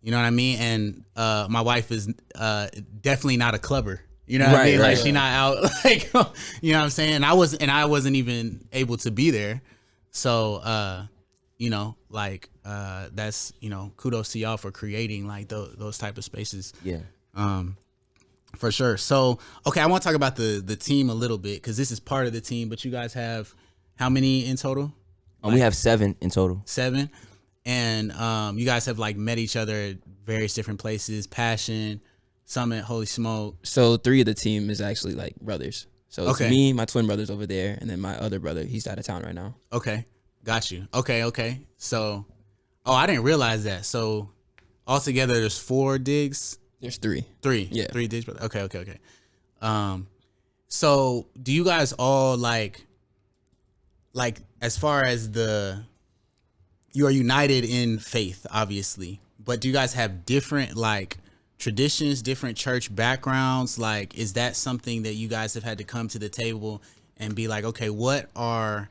you know what I mean? And my wife is definitely not a clubber. You know what I mean? Like she not out like, you know what I'm saying? I wasn't even able to be there. So you know, like that's, you know, kudos to y'all for creating like those type of spaces. Yeah. For sure. So, okay, I want to talk about the team a little bit, because this is part of the team, but you guys have how many in total? We have 7 in total. 7. and you guys have like met each other at various different places, Passion, Summit, Holy Smoke. So 3 of the team is actually like brothers. So it's Okay. me, my twin brother's over there, and then my other brother, he's out of town right now. Okay, got you. Okay. So, I didn't realize that. So, altogether, there's 4 digs. There's 3. 3. Yeah. 3 digs. Okay. So do you guys all like as far as you are united in faith, obviously, but do you guys have different like traditions, different church backgrounds? Like, is that something that you guys have had to come to the table and be like, okay, what are,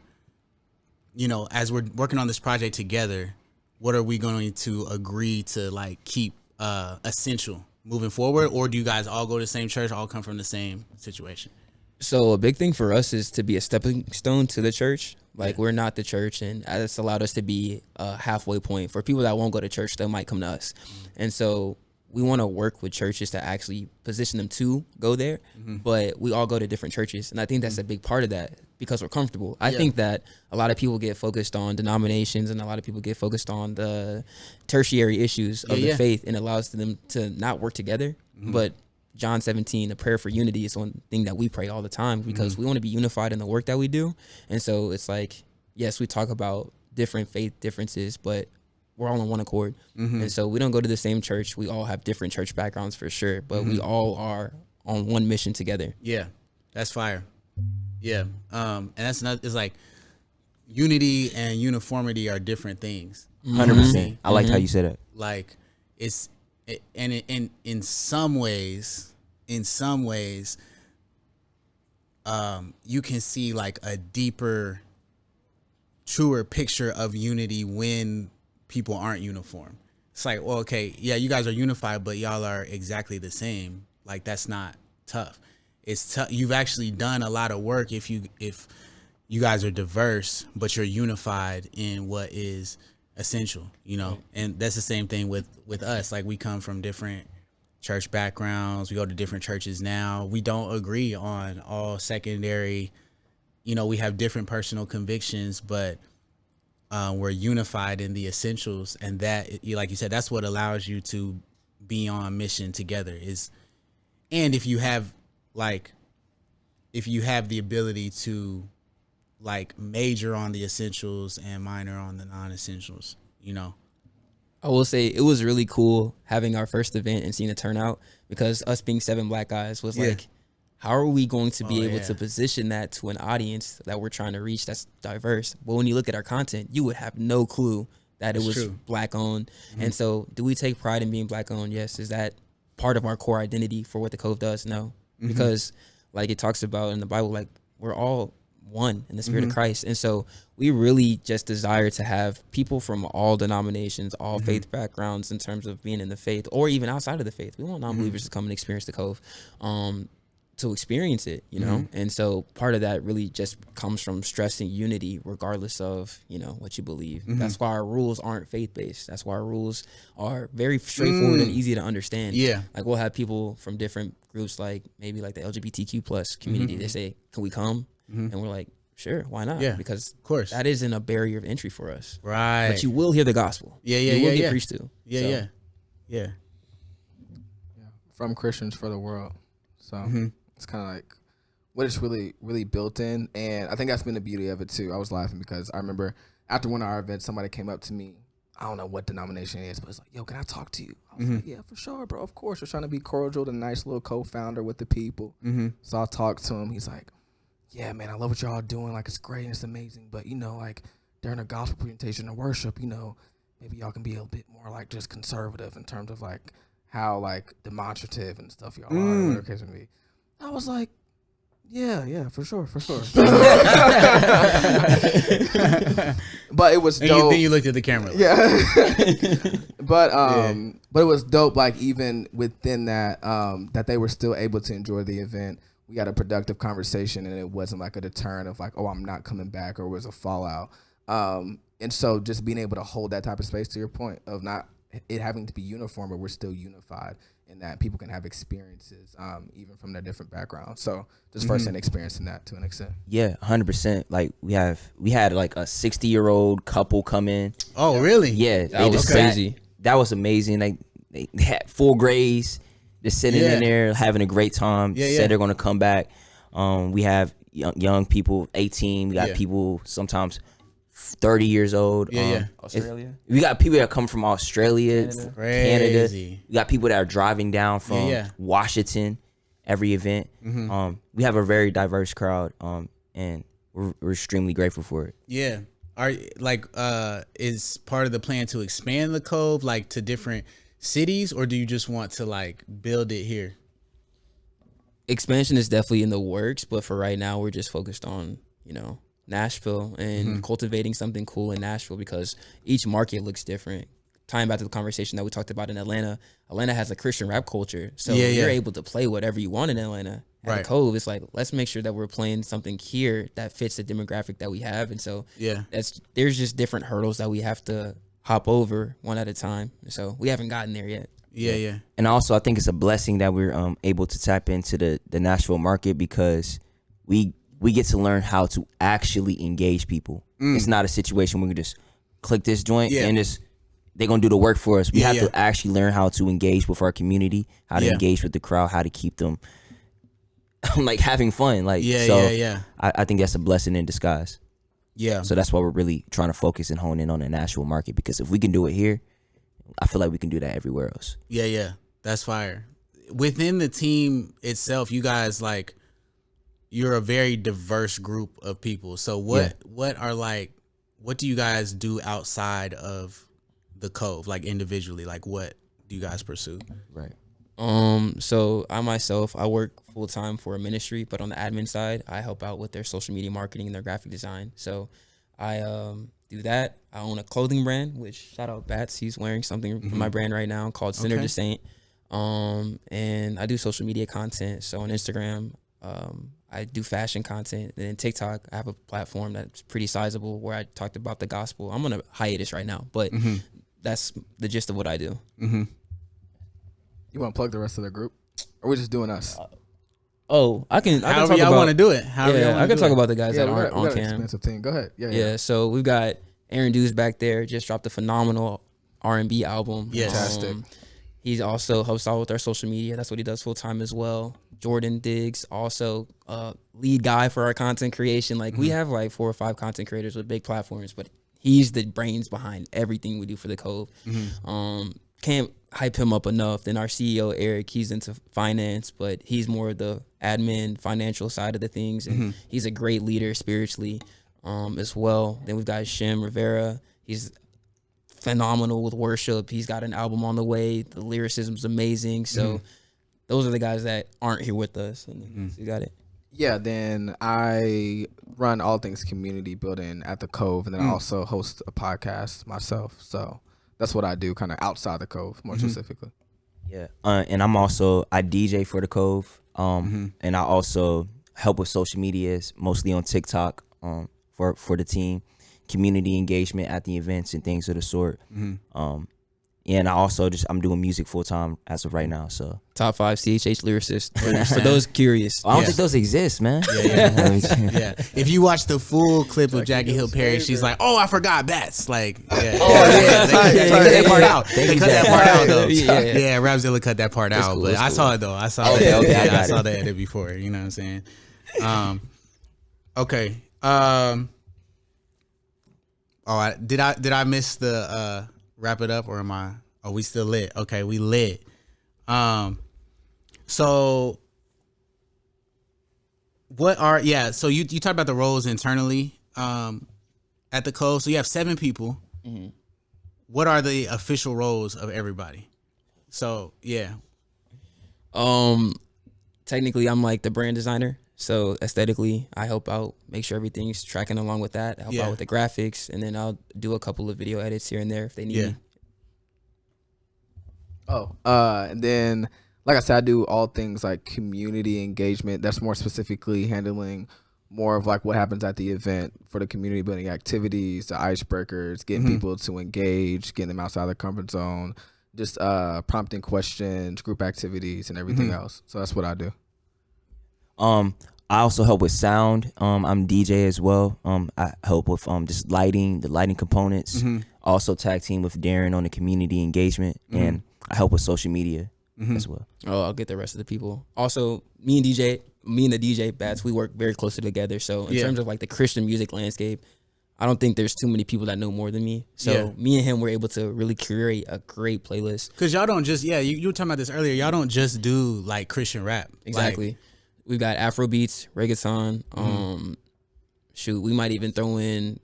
as we're working on this project together, what are we going to agree to like keep essential moving forward? Or do you guys all go to the same church, all come from the same situation? So a big thing for us is to be a stepping stone to the church. Like, we're not the church, and it's allowed us to be a halfway point for people that won't go to church that might come to us. And so we want to work with churches to actually position them to go there, but we all go to different churches. And I think that's a big part of that because we're comfortable. I think that a lot of people get focused on denominations, and a lot of people get focused on the tertiary issues of the faith, and it allows them to not work together. But John 17, the prayer for unity, is one thing that we pray all the time because we want to be unified in the work that we do. And so it's like, yes, we talk about different faith differences, but we're all on one accord. And so we don't go to the same church. We all have different church backgrounds for sure, but we all are on one mission together. Yeah, that's fire. Yeah. And that's not, it's like unity and uniformity are different things. 100%. I liked how you said it. Like in some ways, you can see like a deeper, truer picture of unity when people aren't uniform. It's like, well, okay, yeah, you guys are unified, but y'all are exactly the same. Like, that's not tough. It's tough. You've actually done a lot of work if you guys are diverse, but you're unified in what is essential, and that's the same thing with us. Like, we come from different church backgrounds. We go to different churches now. We don't agree on all secondary, we have different personal convictions, but we're unified in the essentials. And that, like you said, that's what allows you to be on mission together and if you have the ability to like major on the essentials and minor on the non-essentials, I will say it was really cool having our first event and seeing the turnout, because us being 7 black guys was like, how are we going to be able to position that to an audience that we're trying to reach that's diverse? But when you look at our content, you would have no clue that it was true. Black owned. And so do we take pride in being black owned? Yes. Is that part of our core identity for what the Cove does? No. Because like it talks about in the Bible, like we're all one in the spirit of Christ. And so we really just desire to have people from all denominations, all faith backgrounds in terms of being in the faith or even outside of the faith. We want non-believers to come and experience the Cove, to experience it, And so part of that really just comes from stressing unity regardless of, what you believe. That's why our rules aren't faith-based. That's why our rules are very straightforward and easy to understand. Yeah. Like we'll have people from different groups, like maybe like the LGBTQ plus community. They say, can we come? And we're like, sure, why not? Yeah, because of course that isn't a barrier of entry for us. Right. But you will hear the gospel. You will get preached to. Yeah. From Christians for the world. So it's kind of like what it's really, really built in. And I think that's been the beauty of it too. I was laughing because I remember after one of our events, somebody came up to me. I don't know what denomination it is, but it's like, yo, can I talk to you? I was like, yeah, for sure, bro. Of course. We're trying to be cordial, the nice little co-founder with the people. So I talked to him. He's like, yeah, man, I love what y'all doing. Like, it's great and it's amazing. But, like during a gospel presentation or worship, maybe y'all can be a bit more like just conservative in terms of like how like demonstrative and stuff y'all are, whatever the case may be. I was like, yeah, for sure. But it was dope. Then you looked at the camera. Like, but it was dope. Like even within that, that they were still able to enjoy the event. We had a productive conversation, and it wasn't like a deterrent of like, oh, I'm not coming back, or it was a fallout. And so just being able to hold that type of space, to your point of not it having to be uniform, but we're still unified in that people can have experiences, even from their different backgrounds. So just firsthand experience in that to an extent. Yeah, 100%. Like we had like a 60-year-old couple come in. Oh, really? Yeah, That was crazy. That was amazing. They had full grades, just sitting in there having a great time. Said they're gonna come back. We have young people, 18. We got people sometimes 30 years old. Australia. We got people that come from Australia, Canada. We got people that are driving down from Washington every event. We have a very diverse crowd, and we're extremely grateful for it. Yeah. Is part of the plan to expand the Cove like to different cities, or do you just want to like build it here? Expansion is definitely in the works, but for right now we're just focused on, Nashville and cultivating something cool in Nashville, because each market looks different. Tying back to the conversation that we talked about in Atlanta has a Christian rap culture, so you're able to play whatever you want in Atlanta. At the Cove, it's like, let's make sure that we're playing something here that fits the demographic that we have, and so there's just different hurdles that we have to hop over one at a time. So we haven't gotten there yet. Yeah. And also, I think it's a blessing that we're able to tap into the Nashville market, because we get to learn how to actually engage people. It's not a situation where we just click this joint and they're going to do the work for us. We have to actually learn how to engage with our community, how to engage with the crowd, how to keep them like having fun. I think that's a blessing in disguise. Yeah. So that's why we're really trying to focus and hone in on the Nashville market, because if we can do it here, I feel like we can do that everywhere else. Yeah. That's fire. Within the team itself, you guys you're a very diverse group of people. So what do you guys do outside of the Cove, like individually? Like what do you guys pursue? Right. So I work full time for a ministry, but on the admin side, I help out with their social media marketing and their graphic design. So I do that. I own a clothing brand, which shout out Bats. He's wearing something from my brand right now called Center to Saint. And I do social media content. So on Instagram, I do fashion content. And then TikTok, I have a platform that's pretty sizable where I talked about the gospel. I'm on a hiatus right now, but that's the gist of what I do. You want to plug the rest of the group? Or are we just doing us? I can However talk y'all about, want to do it. I can talk about the guys that aren't on cam. cam. Expensive thing. Go ahead. Yeah. So we've got Aaron Dews back there. Just dropped a phenomenal R&B album. Fantastic. He's also hosts all with our social media. That's what he does full time as well. Jordan Diggs, also lead guy for our content creation. We have 4 or 5 content creators with big platforms, but he's the brains behind everything we do for the Cove. Can't hype him up enough. Then our CEO Eric, he's into finance, but he's more of the admin financial side of the things, and he's a great leader spiritually as well. Then we've got Shem Rivera. He's phenomenal with worship. He's got an album on the way. The lyricism's amazing. So those are the guys that aren't here with us. And so you got it. Yeah, then I run all things community building at the Cove, and then I also host a podcast myself. So that's what I do, kind of outside the Cove, more specifically. Yeah, and I DJ for the Cove, and I also help with social medias, mostly on TikTok, for the team, community engagement at the events and things of the sort. And I also I'm doing music full time as of right now. So top 5 CHH lyricist for those curious. I don't think those exist, man. Yeah. If you watch the full clip of Jackie Hill Perry, she's like, "Oh, I forgot Bats." They cut that part out. They cut that part out though. Yeah, Rapzilla cut that part out. But I saw it though. I saw that. I saw that edit before. You know what I'm saying? Okay. Did I miss the wrap it up, or am I? Are we still lit? Okay, we lit. So so you talked about the roles internally at the Cove. So you have 7 people. What are the official roles of everybody? So technically I'm like the brand designer. So aesthetically, I help out, make sure everything's tracking along with that. I help out with the graphics, and then I'll do a couple of video edits here and there if they need me. And then, like I said, I do all things like community engagement. That's more specifically handling more of like what happens at the event for the community building activities, the icebreakers, getting people to engage, getting them outside of their comfort zone, just prompting questions, group activities, and everything else. So that's what I do. I also help with sound. I'm DJ as well. I help with just lighting, the lighting components. I also tag team with Darren on the community engagement, and I help with social media as well. Oh, I'll get the rest of the people. Also, me and the DJ Bats, we work very closely together. So in terms of like the Christian music landscape, I don't think there's too many people that know more than me. So me and him were able to really curate a great playlist. Cause y'all don't just you were talking about this earlier. Y'all don't just do like Christian rap. Exactly. Like, we've got Afro beats, reggaeton. Shoot, we might even throw in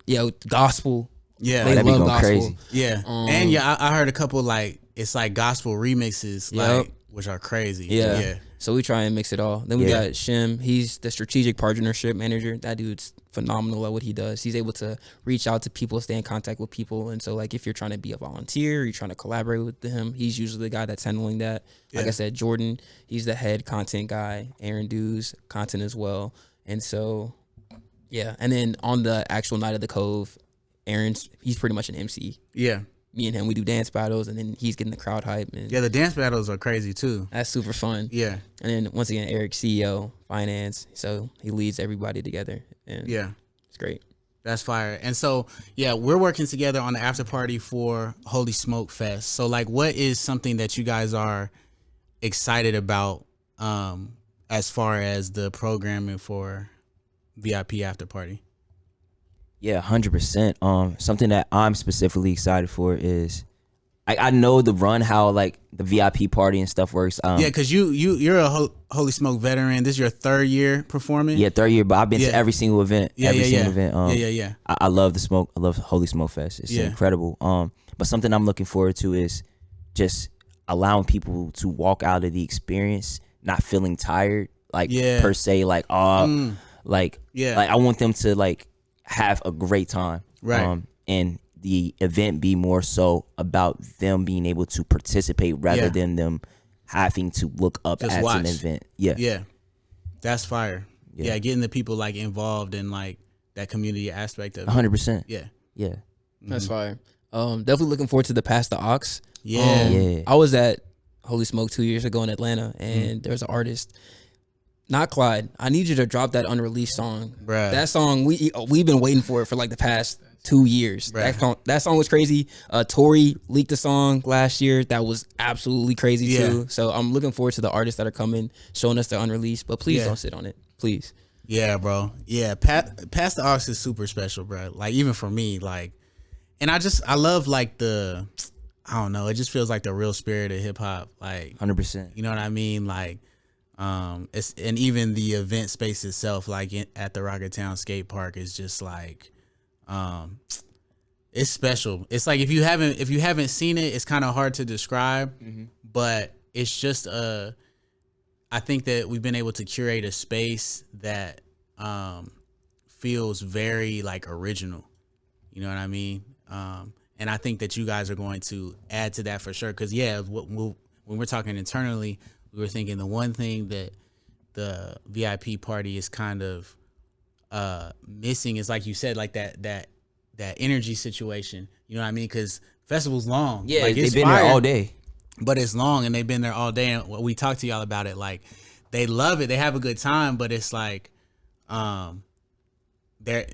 gospel. Yeah, they love gospel. Crazy. Yeah, and I heard a couple like it's like gospel remixes, like which are crazy. Yeah. So we try and mix it all. Then we got Shim. He's the strategic partnership manager. That dude's phenomenal at what he does. He's able to reach out to people, stay in contact with people. And so like if you're trying to be a volunteer, you're trying to collaborate with him, he's usually the guy that's handling that. Like I said, Jordan, he's the head content guy. Aaron Dews, content as well. And so, and then on the actual night of the Cove, he's pretty much an MC. Yeah. Me and him, we do dance battles, and then he's getting the crowd hype. And the dance battles are crazy too. That's super fun. Yeah. And then once again, Eric, CEO, finance, so he leads everybody together. And it's great. That's fire. And so, we're working together on the after party for Holy Smoke Fest. So, like, what is something that you guys are excited about as far as the programming for VIP after party? Yeah, 100%. Something that I'm specifically excited for is I know the run, how like the VIP party and stuff works. Because you're a Holy Smoke veteran. This is your third year performing. Yeah, third year, but I've been to every single event. Every single event. I love the smoke. I love Holy Smoke Fest. It's incredible. But something I'm looking forward to is just allowing people to walk out of the experience not feeling tired, like per se, like I want them to like have a great time, right? And the event be more so about them being able to participate rather than them having to look up just at an event. That's fire. Getting the people like involved in like that community aspect of 100%. That's fire. Definitely looking forward to the Pass the Aux. I was at Holy Smoke 2 years ago in Atlanta, and there's an artist, not Clyde. I need you to drop that unreleased song. Bruh. That song, we've been waiting for it for like the past 2 years. That song was crazy. Tori leaked the song last year. That was absolutely crazy too. So I'm looking forward to the artists that are coming, showing us their unreleased. But please don't sit on it, please. Yeah, bro. Yeah, Pass the Aux is super special, bro. Like even for me, like, and I love like I don't know. It just feels like the real spirit of hip hop. Like 100%. You know what I mean? Like. It's and even the event space itself, like at the Rocketown Skate Park, is just like, it's special. It's like if you haven't seen it, it's kind of hard to describe, but it's just I think that we've been able to curate a space that feels very like original. You know what I mean? And I think that you guys are going to add to that for sure. Because when we're talking internally, we were thinking the one thing that the VIP party is kind of missing is, like you said, like that energy situation. You know what I mean? Because festival's long. Yeah, like, they've been there all day. But it's long, and they've been there all day. And we talked to y'all about it. Like, they love it. They have a good time, but it's like they're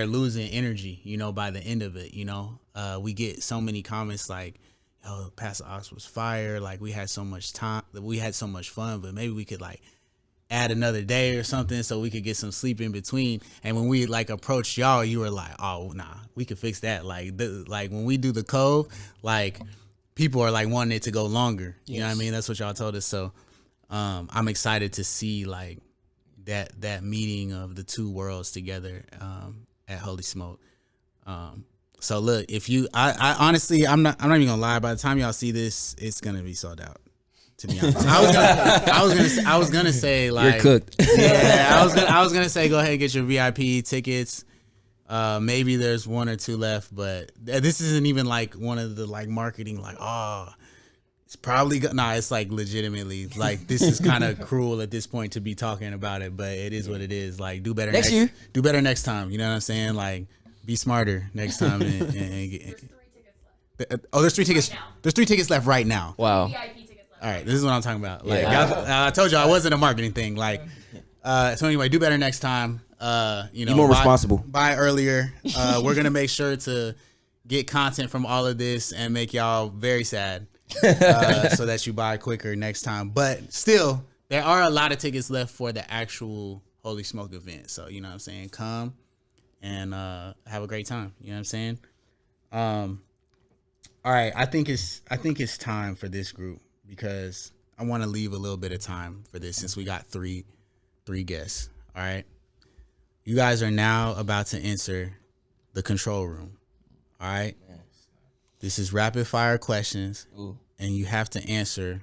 losing energy, you know, by the end of it, you know. We get so many comments like, "Oh, Pass the Aux was fire. Like, we had so much time, we had so much fun, but maybe we could like add another day or something so we could get some sleep in between." And when we like approached y'all, you were like, "Oh, nah, we could fix that." Like, like when we do the Cove, like people are like wanting it to go longer. You know what I mean? That's what y'all told us. So I'm excited to see like that meeting of the two worlds together at Holy Smoke. So look, if I honestly, I'm not even gonna lie. By the time y'all see this, it's gonna be sold out. To be honest, I was gonna say like, you're cooked. Yeah, I was gonna say go ahead and get your VIP tickets. Maybe there's one or two left, but this isn't even like one of the like marketing like, oh, it's probably it's like legitimately like this is kind of cruel at this point to be talking about it, but it is what it is. Like, do better next year. Do better next time. You know what I'm saying? Like, be smarter next time. And there's 3 tickets left. Oh, there's 3 tickets. Right now. There's 3 tickets left right now. Wow. VIP tickets left. All right, this is what I'm talking about. Like, I told y'all it wasn't a marketing thing. Like, so anyway, do better next time. You know, be more responsible. Buy earlier. We're gonna make sure to get content from all of this and make y'all very sad, so that you buy quicker next time. But still, there are a lot of tickets left for the actual Holy Smoke event. So you know what I'm saying, come and have a great time. You know what I'm saying. All right, I think it's time for this group because I want to leave a little bit of time for this since we got three guests. All right, you guys are now about to enter the control room. All right, this is rapid fire questions. Ooh. And you have to answer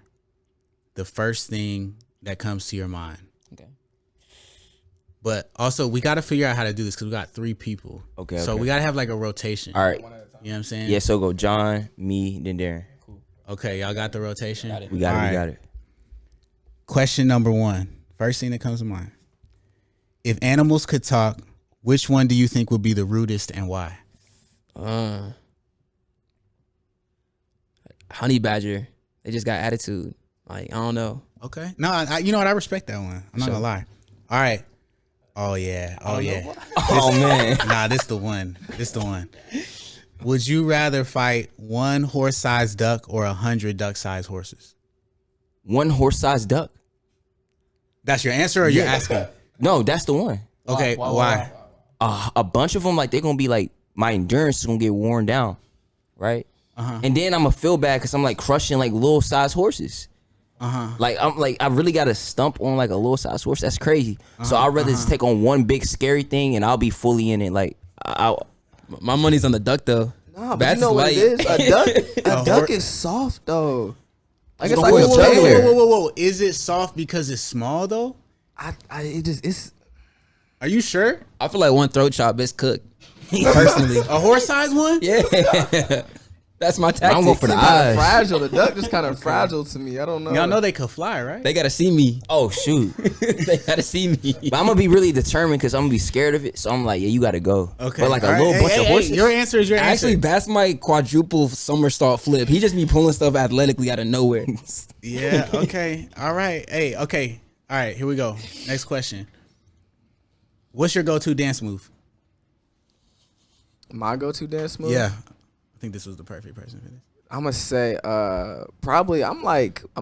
the first thing that comes to your mind. Okay. But also, we got to figure out how to do this because we got 3 people. Okay. So we got to have like a rotation. All right. You know what I'm saying? Yeah. So go John, me, then Darren. Cool. Okay, y'all got the rotation? Got it. We got it. All We right. got it. Question number 1. First thing that comes to mind. If animals could talk, which one do you think would be the rudest and why? Honey badger. They just got attitude. Like, I don't know. Okay. No, you know what? I respect that one. I'm not going to lie. All right. Oh, yeah. Oh, yeah. Oh man. Nah, this the one. Would you rather fight 1 horse-sized duck or 100 duck-sized horses? 1 horse-sized duck. That's your answer, or you're asking? No, that's the one. Okay, why? A bunch of them, like they're gonna be like, my endurance is gonna get worn down, right? And then I'm gonna feel bad because I'm like crushing like little size horses. Like I really got to stump on like a little size horse. That's crazy. So I'd rather just take on one big scary thing and I'll be fully in it. Like My money's on the duck though. Nah, but Bats you know is what light. it is? A duck is soft though. Like it's Whoa, like a whoa, bear. Whoa. Is it soft because it's small though? It's Are you sure? I feel like 1 throat chop is cooked. Personally. A horse-sized one? Yeah. That's my tactic. I'm going for the kind eyes. of fragile. The duck just kind of fragile to me. I don't know. Y'all know they could fly, right? They gotta see me. Oh shoot. They gotta see me. But I'm gonna be really determined because I'm gonna be scared of it. So I'm like, yeah, you gotta go. Okay. But like all a little right. bunch of horses. Your answer is your answer. Actually, Bats might quadruple somersault flip. He just be pulling stuff athletically out of nowhere. Yeah. Okay. All right. Hey. Okay. All right. Here we go. Next question. What's your go-to dance move? My go-to dance move. Yeah. I think this was the perfect person for this. I'm gonna say probably I'm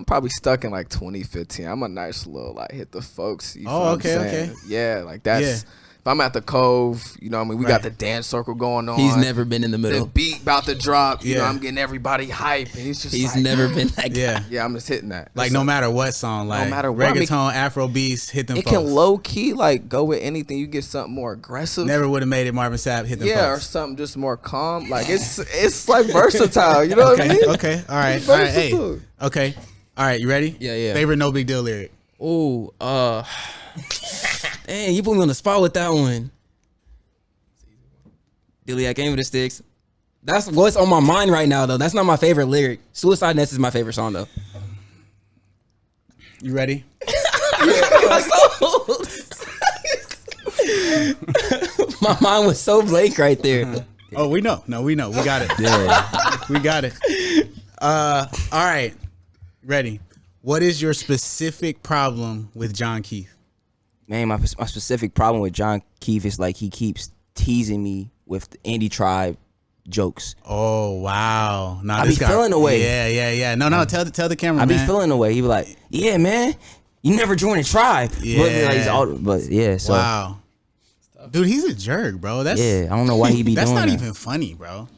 probably stuck in like 2015. I'm a nice little like hit the folks. You feel what I'm saying? Yeah, like that's if I'm at the Cove, you know what I mean, we got the dance circle going on. He's never been in the the middle. beat about to drop, you know, I'm getting everybody hype and he's like, never been that guy. Yeah. yeah, I'm just hitting that. Like It's no matter what song, like matter what, reggaeton, Afro beats, hit them. it folks. can low key like go with anything. You get something more aggressive. Never would have made it. Marvin Sapp hit them. Yeah, or folks. something just more calm. Like it's like versatile. You know what I Okay. mean? Okay. All right. It's All right. Hey. versatile. Okay. All right. You ready? Yeah. Favorite No Big Deal lyric? Ooh, dang, you put me on the spot with that one. Dilly, I came with the sticks. That's what's on my mind right now, though. That's not my favorite lyric. Suicide Nest is my favorite song, though. You ready? My mind was so blank right there. Oh, we know. No, we know. We got it. Yeah. We got it. All right. Ready. What is your specific problem with John Keith? Man, my specific problem with John Keith is like he keeps teasing me with the Indie Tribe jokes. Oh, wow. Nah, I this be guy, feeling the way. Yeah. No. Tell the camera, I be man. feeling the way. He be like, yeah, man, you never joined a tribe. Yeah. But yeah, so Wow. Dude, he's a jerk, bro. That's yeah, I don't know why he be that's doing not that. even funny, bro.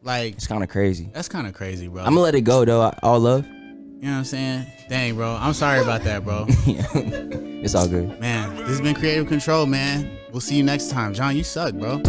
Like, It's kind of crazy. that's kind of crazy, bro. I'm gonna let it go though. All love. You know what I'm saying? Dang, bro. I'm sorry about that, bro. It's all good. Man, this has been Creative Control, man. We'll see you next time. John, you suck, bro.